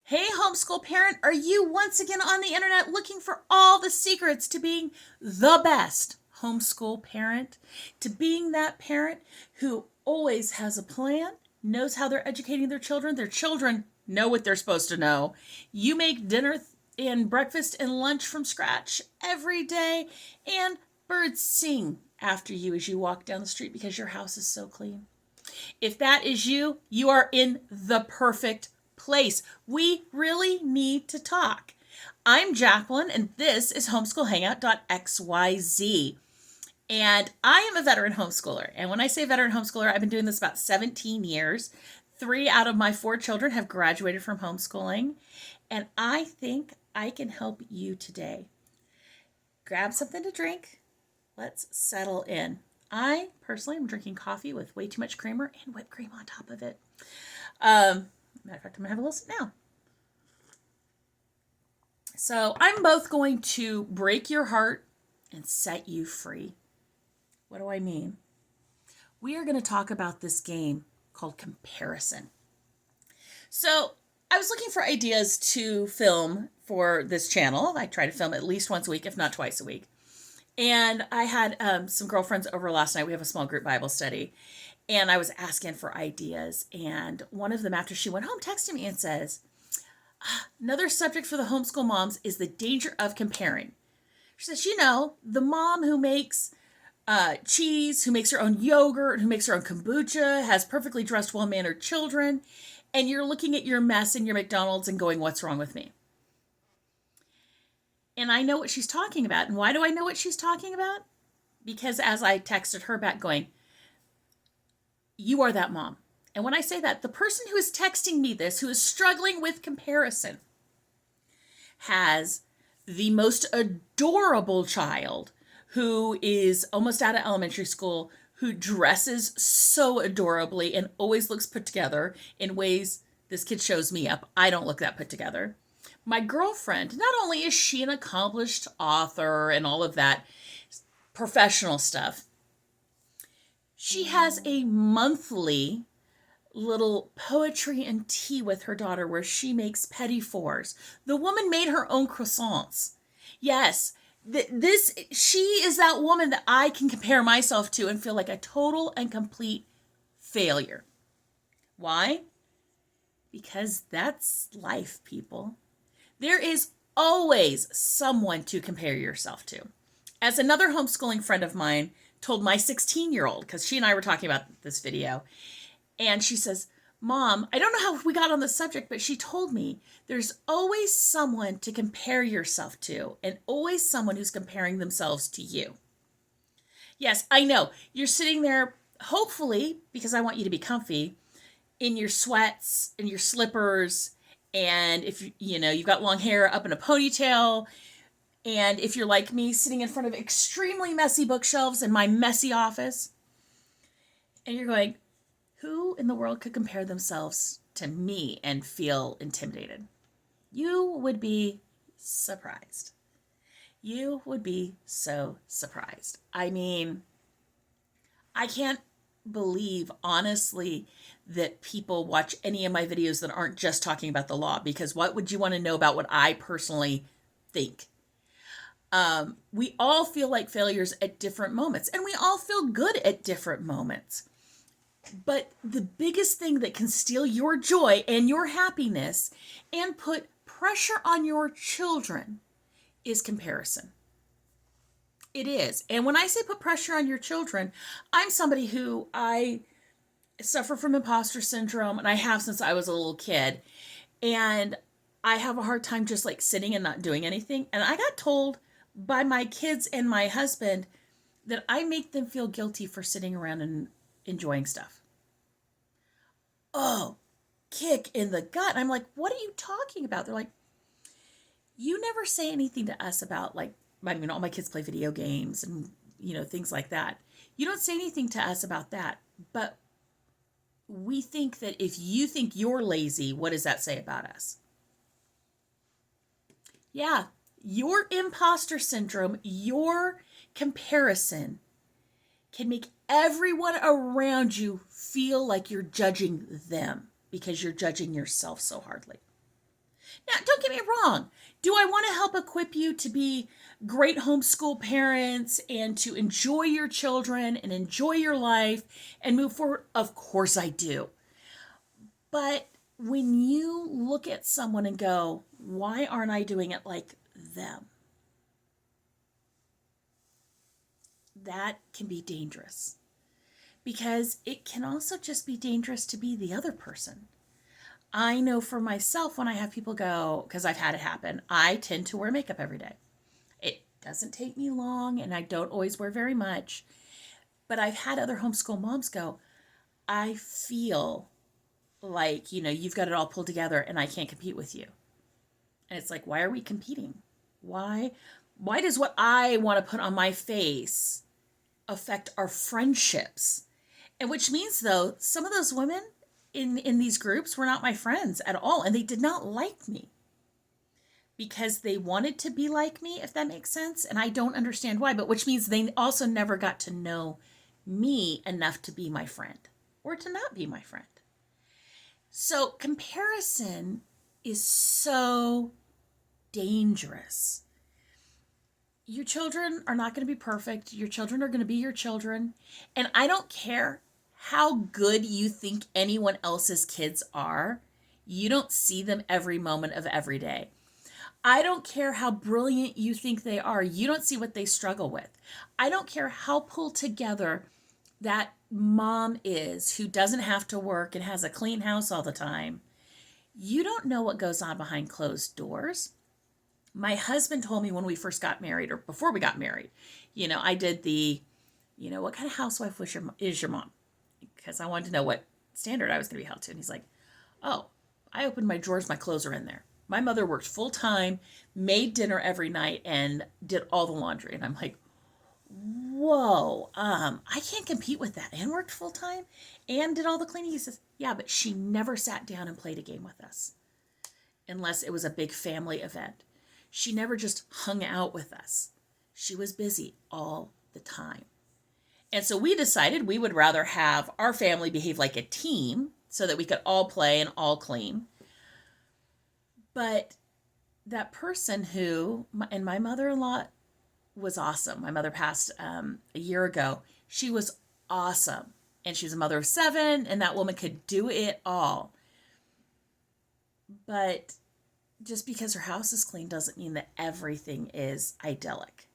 Hey, homeschool parent, are you once again on the internet looking for all the secrets to being the best homeschool parent? To being that parent who always has a plan, knows how they're educating their children know what they're supposed to know. You make dinner and breakfast and lunch from scratch every day, and birds sing after you as you walk down the street because your house is so clean. If that is you, you are in the perfect place. We really need to talk. I'm Jacqueline, and this is homeschoolhangout.xyz. And I am a veteran homeschooler. And when I say veteran homeschooler, I've been doing this about 17 years. 3 out of my 4 children have graduated from homeschooling. And I think I can help you today. Grab something to drink. Let's settle in. I personally am drinking coffee with way too much creamer and whipped cream on top of it. Matter of fact, I'm going to have a little sip now. So I'm both going to break your heart and set you free. What do I mean? We are going to talk about this game called comparison. So I was looking for ideas to film for this channel. I try to film at least once a week, if not twice a week. And I had some girlfriends over last night. We have a small group Bible study. And I was asking for ideas. And one of them, after she went home, texted me and says, another subject for the homeschool moms is the danger of comparing. She says, the mom who makes cheese, who makes her own yogurt, who makes her own kombucha, has perfectly dressed, well-mannered children, and you're looking at your mess in your McDonald's and going, what's wrong with me? And I know what she's talking about. And why do I know what she's talking about? Because as I texted her back going, you are that mom. And when I say that, the person who is texting me this, who is struggling with comparison, has the most adorable child who is almost out of elementary school, who dresses so adorably and always looks put together in ways this kid shows me up. I don't look that put together. My girlfriend, not only is she an accomplished author and all of that professional stuff, she has a monthly little poetry and tea with her daughter where she makes petit fours. The woman made her own croissants. Yes, she is that woman that I can compare myself to and feel like a total and complete failure. Why? Because that's life, people. There is always someone to compare yourself to. As another homeschooling friend of mine told my 16-year-old, because she and I were talking about this video, and she says, Mom, I don't know how we got on the subject, but she told me there's always someone to compare yourself to, and always someone who's comparing themselves to you. Yes, I know. You're sitting there, hopefully, because I want you to be comfy, in your sweats and your slippers, and if you've got long hair up in a ponytail, and if you're like me, sitting in front of extremely messy bookshelves in my messy office, and you're going, who in the world could compare themselves to me and feel intimidated? You would be surprised. You would be so surprised. I mean, I can't believe, honestly, that people watch any of my videos that aren't just talking about the law, because what would you want to know about what I personally think? We all feel like failures at different moments, and we all feel good at different moments. But the biggest thing that can steal your joy and your happiness and put pressure on your children is comparison. It is. And when I say put pressure on your children, I'm somebody who I suffer from imposter syndrome, and I have since I was a little kid. And I have a hard time just like sitting and not doing anything. And I got told by my kids and my husband that I make them feel guilty for sitting around and enjoying stuff. Oh, kick in the gut. I'm like, what are you talking about? They're like, you never say anything to us about, like, all my kids play video games and, things like that. You don't say anything to us about that. But we think that if you think you're lazy, what does that say about us? Yeah, your imposter syndrome, your comparison can make everyone around you feel like you're judging them because you're judging yourself so hardly. Now, don't get me wrong. Do I want to help equip you to be great homeschool parents and to enjoy your children and enjoy your life and move forward? Of course I do. But when you look at someone and go, why aren't I doing it like them? That can be dangerous because it can also just be dangerous to be the other person. I know for myself when I have people go, because I've had it happen, I tend to wear makeup every day. It doesn't take me long and I don't always wear very much. But I've had other homeschool moms go, I feel like, you've got it all pulled together and I can't compete with you. And it's like, why are we competing? Why does what I want to put on my face affect our friendships? And which means, though, some of those women in these groups were not my friends at all, and they did not like me because they wanted to be like me, if that makes sense. And I don't understand why, but which means they also never got to know me enough to be my friend or to not be my friend. So comparison is so dangerous. Your children are not going to be perfect. Your children are going to be your children. And I don't care how good you think anyone else's kids are. You don't see them every moment of every day. I don't care how brilliant you think they are. You don't see what they struggle with. I don't care how pulled together that mom is who doesn't have to work and has a clean house all the time. You don't know what goes on behind closed doors. My husband told me when we first got married, or before we got married, I did the, what kind of housewife is your mom? Because I wanted to know what standard I was going to be held to. And he's like, oh, I opened my drawers, my clothes are in there. My mother worked full time, made dinner every night, and did all the laundry. And I'm like, whoa, I can't compete with that. And worked full time and did all the cleaning. He says, yeah, but she never sat down and played a game with us unless it was a big family event. She never just hung out with us. She was busy all the time. And so we decided we would rather have our family behave like a team so that we could all play and all clean. But that person and my mother-in-law was awesome. My mother passed a year ago. She was awesome. And she was a mother of 7, and that woman could do it all. But just because her house is clean doesn't mean that everything is idyllic.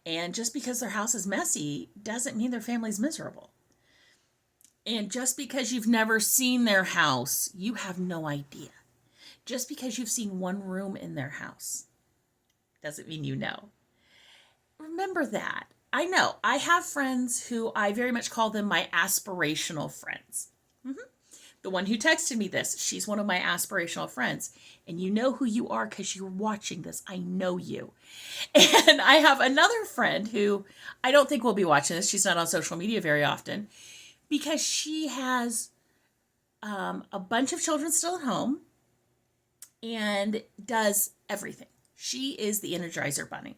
And just because their house is messy doesn't mean their family's miserable. And just because you've never seen their house, you have no idea. Just because you've seen one room in their house doesn't mean you know. Remember that. I know. I have friends who I very much call them my aspirational friends. The one who texted me this, she's one of my aspirational friends. And you know who you are because you're watching this. I know you. And I have another friend who I don't think will be watching this. She's not on social media very often because she has a bunch of children still at home and does everything. She is the Energizer Bunny.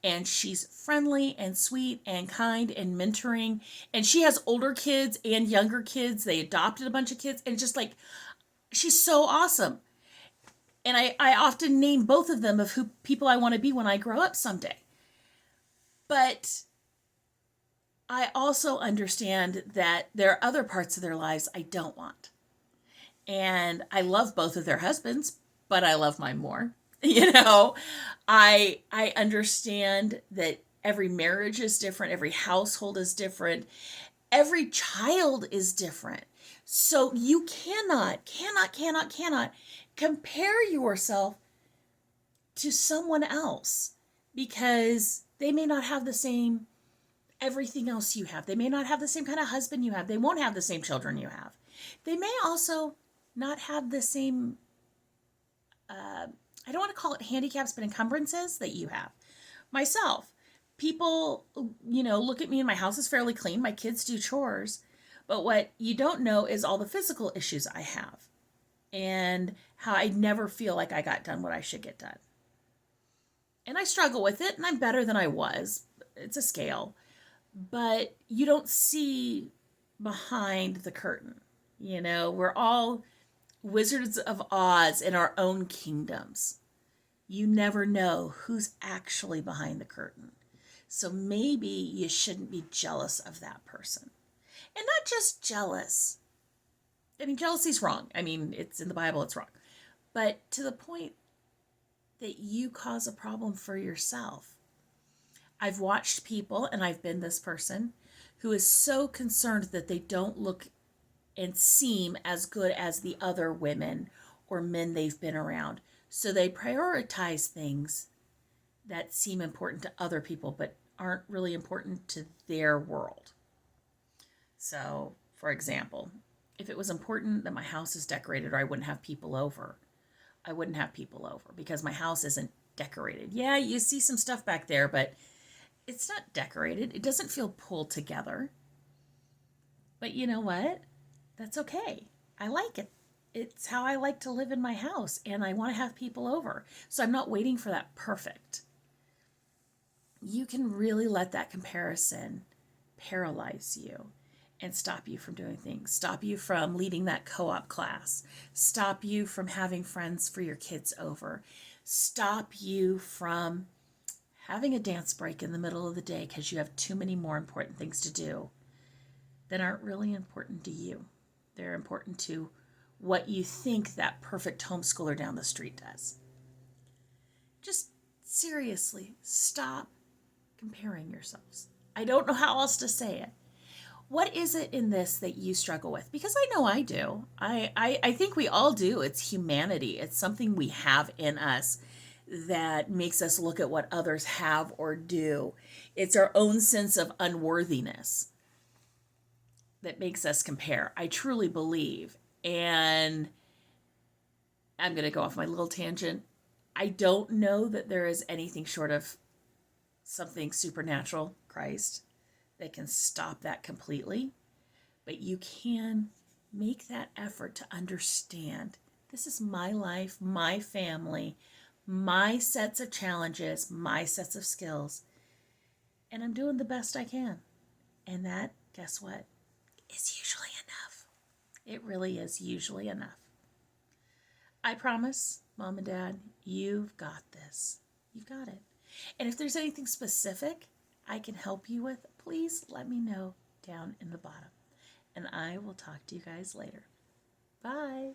And she's friendly and sweet and kind and mentoring. And she has older kids and younger kids. They adopted a bunch of kids. And just like, she's so awesome. And I often name both of them of who people I want to be when I grow up someday. But I also understand that there are other parts of their lives I don't want. And I love both of their husbands, but I love mine more. I understand that every marriage is different. Every household is different. Every child is different. So you cannot compare yourself to someone else because they may not have the same everything else you have. They may not have the same kind of husband you have. They won't have the same children you have. They may also not have the same I don't want to call it handicaps, but encumbrances that you have. Myself, people, look at me and my house is fairly clean. My kids do chores. But what you don't know is all the physical issues I have and how I never feel like I got done what I should get done. And I struggle with it, and I'm better than I was. It's a scale. But you don't see behind the curtain. We're all Wizards of Oz in our own kingdoms. You never know who's actually behind the curtain. So maybe you shouldn't be jealous of that person. And not just jealous. I mean, jealousy's wrong. I mean, it's in the Bible, it's wrong. But to the point that you cause a problem for yourself. I've watched people, and I've been this person, who is so concerned that they don't look and seem as good as the other women or men they've been around. So they prioritize things that seem important to other people but aren't really important to their world. So, for example, if it was important that my house is decorated or I wouldn't have people over, I wouldn't have people over because my house isn't decorated. Yeah, you see some stuff back there, but it's not decorated. It doesn't feel pulled together. But you know what? That's okay. I like it. It's how I like to live in my house, and I want to have people over. So I'm not waiting for that perfect. You can really let that comparison paralyze you and stop you from doing things, stop you from leading that co-op class, stop you from having friends for your kids over, stop you from having a dance break in the middle of the day because you have too many more important things to do that aren't really important to you. They're important to what you think that perfect homeschooler down the street does. Just seriously, stop comparing yourselves. I don't know how else to say it. What is it in this that you struggle with? Because I know I do. I think we all do. It's humanity. It's something we have in us that makes us look at what others have or do. It's our own sense of unworthiness that makes us compare. I truly believe. And I'm going to go off my little tangent. I don't know that there is anything short of something supernatural, Christ, that can stop that completely. But you can make that effort to understand this is my life, my family, my sets of challenges, my sets of skills. And I'm doing the best I can. And that, guess what, is usually enough. It really is usually enough. I promise, Mom and Dad, you've got this. You've got it. And if there's anything specific I can help you with, please let me know down in the bottom. And I will talk to you guys later. Bye.